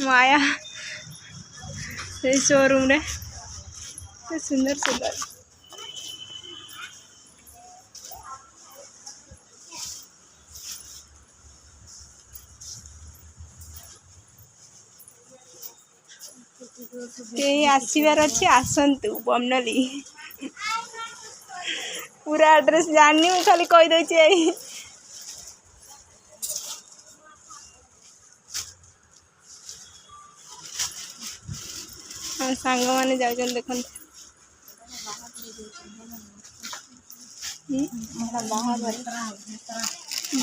माया से शोरूम रे सुंदर सुंदर आसबार अच्छे आसतु बमनली पूरा एड्रेस जानी मु खाली कहीदे हाँ सांग मैंने जाऊँ देख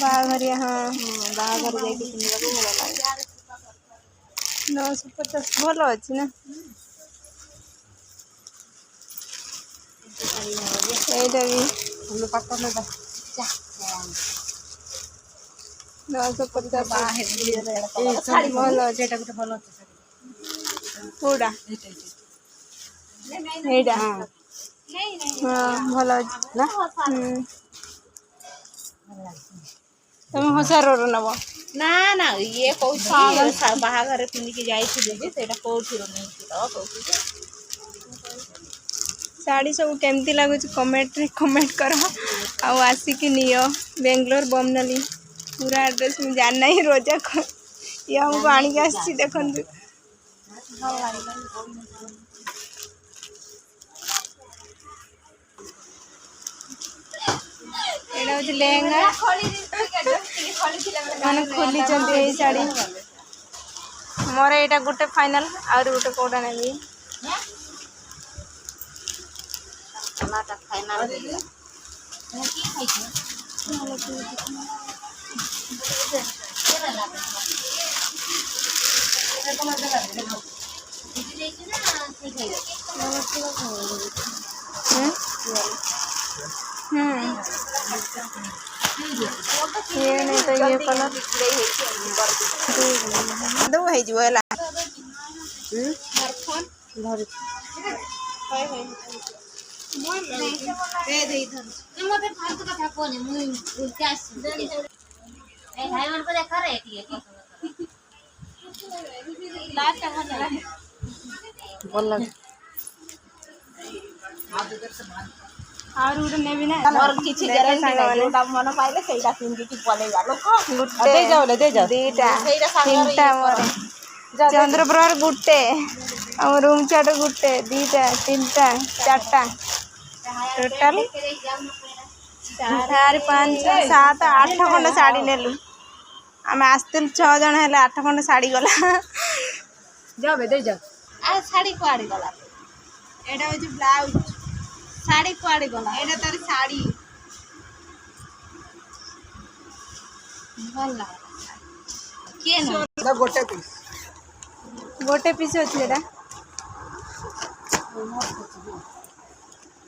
बाहरिया हाँ बाहर जा भल लगे 950 भल अच्छी ना এইটা भी 950 भल अच्छे कोड़ा এইটা हाँ भल अच्छे ना तुम हजार नब ना ना ये कौन बाहाघर पिंधिकी जाइए साड़ी सब केमती लगुच कमेंट कर आसिक नियो बेंगलोर बमनली पूरा एड्रेस मुझे जानना ही रोजा ये हमको आनिक आसी देखु एटा हूँ लेहेंगा मैंने खोली शाड़ी मोर यहाँ गोटे फाइनाल आउर गोटे कौटा नेबी ये नहीं तो ये कलर दो है जो है ला और उड़ नेबी ना और किछि गारंटी नै जोटा मन पाइले सेटा पिंधिकी पलेगा लोक गुट्टे दे जाओ दीटा सेटा तीनटा मोर चंद्रप्रभा गुट्टे हम रूम चाट गुट्टे दीटा तीनटा चारटा टोटल 4 5 7 8 खंड साड़ी नेलु आम आसतिल 6 जन हेले 8 खंड साड़ी गला जाबे दे जाओ आ साड़ी कोआडी गला एटा हो ब्लाउज साड़ी कोआडी गला एटा तार साड़ी भल लाग के न गोटे पीस अछि एटा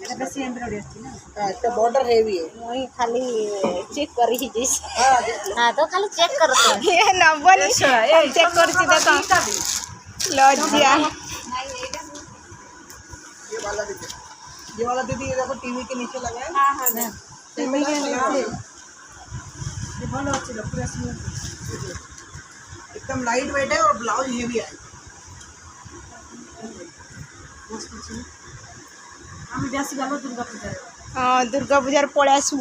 एटा बेसी एम्ब्रॉयडरी अछि ना एटा बॉर्डर हेवी है वही खाली चेक करी ही जिस हां तो खाली चेक करते ये नबनी चेक करछि देखो लज्जा ये वाला दीदी ये देखो टीवी के नीचे लगा है हां हां टीवी के नीचे ये बहुत अच्छी लग पूरा स्मूथ एकदम लाइट वेट है और ब्लाउज हेवी है हम ब्यासी गलो दुर्गा पूजा हाँ दुर्गा पूजार पड़े आसू